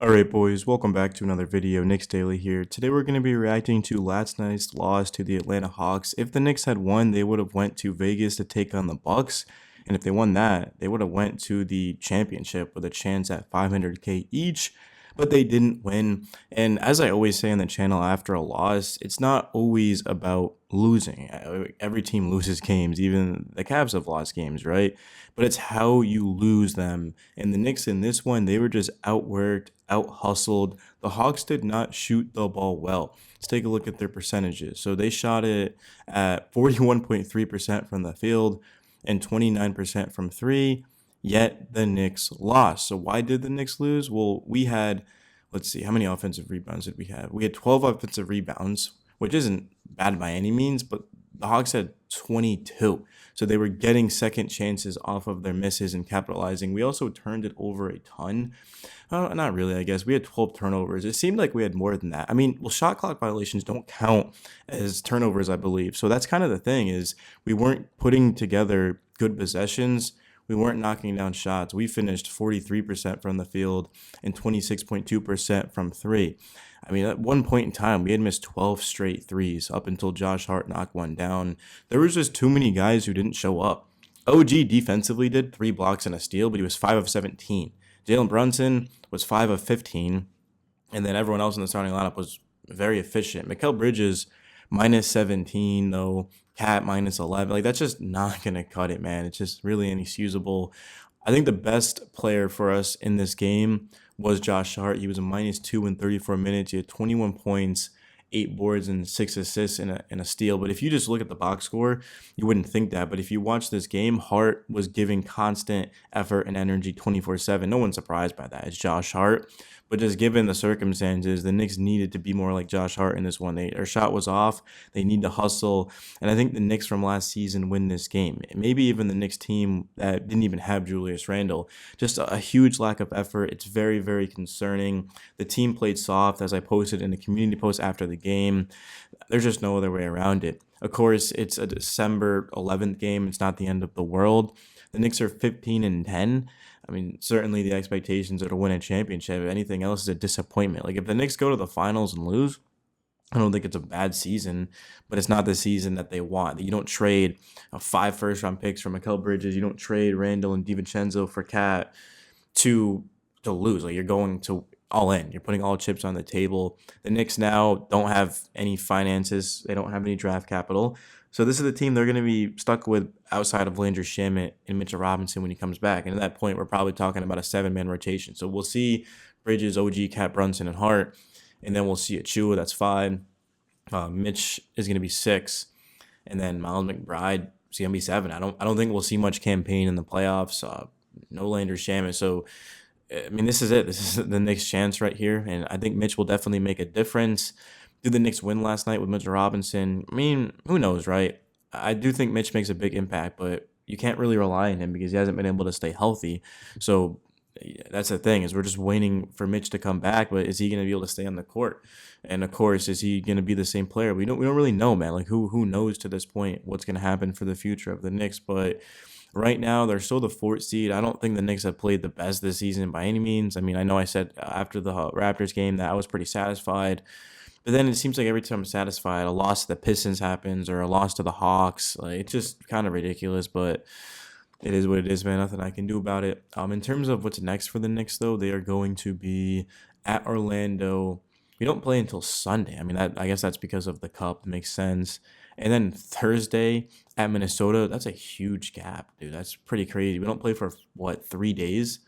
Alright boys, welcome back to another video. Knicks Daily here. Today we're going to be reacting to last night's loss to the Atlanta Hawks. If the Knicks had won, they would have went to Vegas to take on the Bucks. And if they won that, they would have went to the championship with a chance at 500K each. But they didn't win. And as I always say on the channel after a loss, it's not always about losing. Every team loses games, even the Cavs have lost games, right? But it's how you lose them. And the Knicks in this one, they were just outworked, out hustled. The Hawks did not shoot the ball well. Let's take a look at their percentages. So they shot it at 41.3% from the field and 29% from three. Yet the Knicks lost. So why did the Knicks lose? Well, we had, let's see, how many offensive rebounds did we have? We had 12 offensive rebounds, which isn't bad by any means, but the Hawks had 22. So they were getting second chances off of their misses and capitalizing. We also turned it over a ton. Not really, I guess. We had 12 turnovers. It seemed like we had more than that. I mean, well, shot clock violations don't count as turnovers, I believe. So that's kind of the thing, is we weren't putting together good possessions. We weren't knocking down shots. We finished 43% from the field and 26.2% from three. I mean, at one point in time, we had missed 12 straight threes up until Josh Hart knocked one down. There was just too many guys who didn't show up. OG defensively did 3 blocks and a steal, but he was 5 of 17. Jalen Brunson was 5 of 15. And then everyone else in the starting lineup was very efficient. Mikal Bridges, minus 17, though. Cat, minus 11. Like, that's just not going to cut it, man. It's just really inexcusable. I think the best player for us in this game was Josh Hart. He was a minus 2 in 34 minutes. He had 21 points, 8 boards, and 6 assists and a steal. But if you just look at the box score, you wouldn't think that. But if you watch this game, Hart was giving constant effort and energy 24/7. No one's surprised by that. It's Josh Hart. But just given the circumstances, the Knicks needed to be more like Josh Hart in this one. Their shot was off. They need to hustle. And I think the Knicks from last season win this game. Maybe even the Knicks team that didn't even have Julius Randle. Just a huge lack of effort. It's very, very concerning. The team played soft, as I posted in the community post after the game. There's just no other way around it. Of course, it's a December 11th game. It's not the end of the world. The Knicks are 15-10. I mean, certainly the expectations are to win a championship. Anything else is a disappointment. Like, if the Knicks go to the finals and lose, I don't think it's a bad season, but it's not the season that they want. You don't trade 5 first-round picks for Mikal Bridges. You don't trade Randall and DiVincenzo for Cat to lose. Like, you're going to all in. You're putting all chips on the table. The Knicks now don't have any finances. They don't have any draft capital. So this is the team they're going to be stuck with outside of Landry Shamet and Mitchell Robinson when he comes back. And at that point, we're probably talking about a 7-man rotation. So we'll see Bridges, OG, Cat, Brunson, and Hart. And then we'll see Achua, that's 5. Mitch is going to be 6. And then Miles McBride is going to be 7. I don't think we'll see much campaign in the playoffs. No Landry Shamet. So I mean, this is it. This is the Knicks' chance right here, and I think Mitch will definitely make a difference. Did the Knicks win last night with Mitchell Robinson? I mean, who knows, right? I do think Mitch makes a big impact, but you can't really rely on him because he hasn't been able to stay healthy. So that's the thing, is we're just waiting for Mitch to come back, but is he going to be able to stay on the court? And of course, is he going to be the same player? We don't really know, man. Like, who knows to this point what's going to happen for the future of the Knicks? But right now, they're still the 4th seed. I don't think the Knicks have played the best this season by any means. I mean, I know I said after the Raptors game that I was pretty satisfied. But then it seems like every time I'm satisfied, a loss to the Pistons happens or a loss to the Hawks. Like, it's just kind of ridiculous, but it is what it is, man. Nothing I can do about it. In terms of what's next for the Knicks, though, they are going to be at Orlando. We don't play until Sunday. I mean, I guess that's because of the Cup. It makes sense. And then Thursday at Minnesota, that's a huge gap, dude. That's pretty crazy. We don't play for, what, 3 days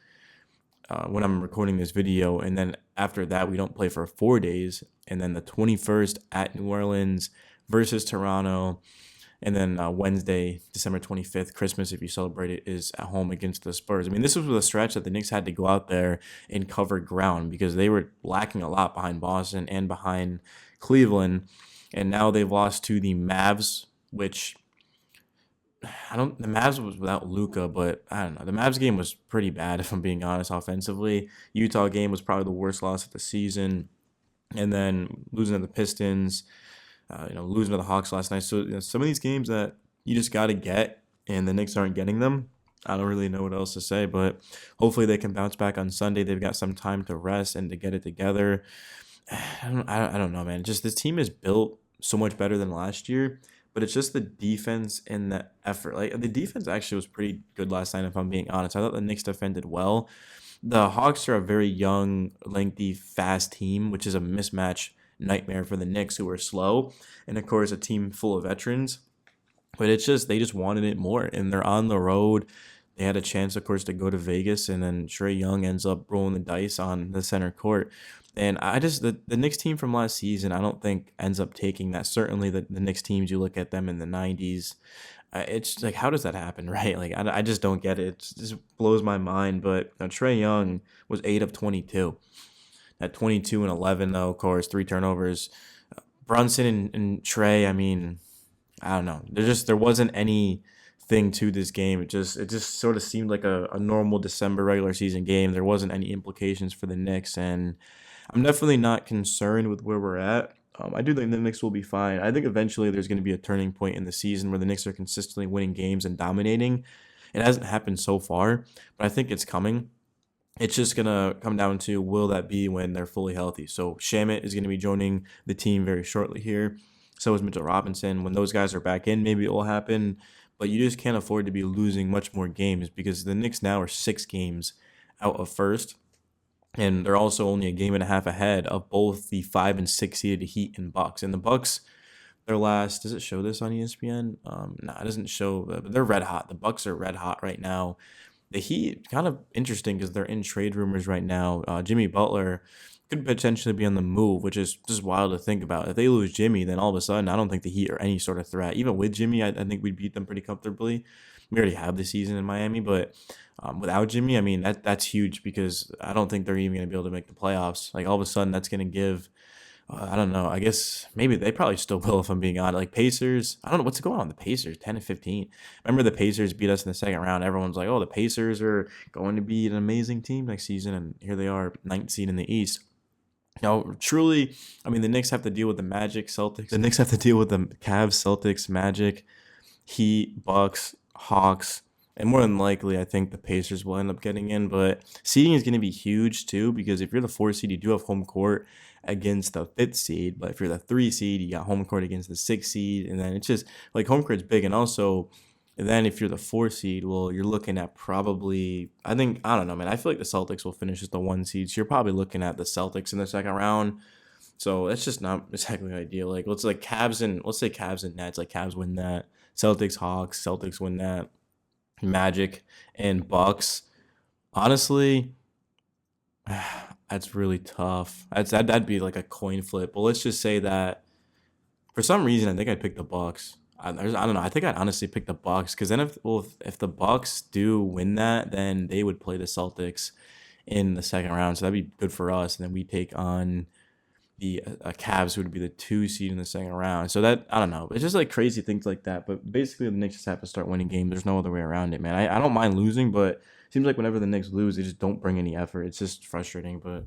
when I'm recording this video. And then after that, we don't play for 4 days. And then the 21st at New Orleans versus Toronto. And then Wednesday, December 25th, Christmas, if you celebrate it, is at home against the Spurs. I mean, this was the stretch that the Knicks had to go out there and cover ground because they were lacking a lot behind Boston and behind Cleveland. And now they've lost to the Mavs, which the Mavs was without Luka, but I don't know. The Mavs game was pretty bad, if I'm being honest, offensively. Utah game was probably the worst loss of the season. And then losing to the Pistons, losing to the Hawks last night. So some of these games that you just got to get, and the Knicks aren't getting them. I don't really know what else to say, but hopefully they can bounce back on Sunday. They've got some time to rest and to get it together. I don't know, man. Just this team is built so much better than last year, but it's just the defense and the effort. Like the defense actually was pretty good last night, if I'm being honest. I thought the Knicks defended well. The Hawks are a very young, lengthy, fast team, which is a mismatch nightmare for the Knicks, who are slow, and of course a team full of veterans. But it's just they just wanted it more, and they're on the road. They had a chance, of course, to go to Vegas, and then Trey Young ends up rolling the dice on the center court. And I just the Knicks team from last season, I don't think ends up taking that. Certainly, the Knicks teams, you look at them in the '90s, it's like how does that happen, right? Like I just don't get it. It just blows my mind. But Trey Young was 8 of 22. At 22 and 11, though, of course, 3 turnovers. Brunson and Trey, I mean, I don't know. There wasn't anything to this game. It just sort of seemed like a normal December regular season game. There wasn't any implications for the Knicks, and I'm definitely not concerned with where we're at. I do think the Knicks will be fine. I think eventually there's going to be a turning point in the season where the Knicks are consistently winning games and dominating. It hasn't happened so far, but I think it's coming. It's just gonna come down to will that be when they're fully healthy. So Shamit is gonna be joining the team very shortly here. So is Mitchell Robinson. When those guys are back in, maybe it will happen. But you just can't afford to be losing much more games because the Knicks now are 6 games out of first, and they're also only a game and a half ahead of both the 5 and 6 seeded Heat and Bucks. And the Bucks, their last, does it show this on ESPN? No, it doesn't show. But they're red hot. The Bucks are red hot right now. The Heat, kind of interesting because they're in trade rumors right now. Jimmy Butler could potentially be on the move, which is just wild to think about. If they lose Jimmy, then all of a sudden, I don't think the Heat are any sort of threat. Even with Jimmy, I think we'd beat them pretty comfortably. We already have the season in Miami, but without Jimmy, I mean that's huge because I don't think they're even going to be able to make the playoffs. Like all of a sudden, that's going to give I don't know. I guess maybe they probably still will if I'm being honest. Like Pacers, I don't know what's going on with the Pacers. 10 and 15. Remember the Pacers beat us in the second round. Everyone's like, "Oh, the Pacers are going to be an amazing team next season," and here they are, 19 in the East. Now, truly, I mean, the Knicks have to deal with the Magic, Celtics. The Knicks have to deal with the Cavs, Celtics, Magic, Heat, Bucks, Hawks, and more than likely, I think the Pacers will end up getting in. But seeding is going to be huge too because if you're the 4 seed, you do have home court against the 5th seed. But if you're the 3 seed, you got home court against the 6 seed, and then it's just like home court's big. And also, then if you're the 4 seed, well, you're looking at probably I don't know, man. I feel like the Celtics will finish as the 1 seed, so you're probably looking at the Celtics in the second round. So that's just not exactly ideal. Like let's say Cavs and Nets, like Cavs win that. Celtics, Hawks, Celtics win that. Magic and Bucks. Honestly, that's really tough. That'd be like a coin flip. But let's just say that for some reason I think I'd pick the Bucks. I don't know. I think I'd honestly pick the Bucks because then if the Bucks do win that, then they would play the Celtics in the second round. So that'd be good for us. And then we take on the Cavs, who would be the 2 seed in the second round. So that I don't know. It's just like crazy things like that. But basically, the Knicks just have to start winning games. There's no other way around it, man. I don't mind losing, but it seems like whenever the Knicks lose, they just don't bring any effort. It's just frustrating. But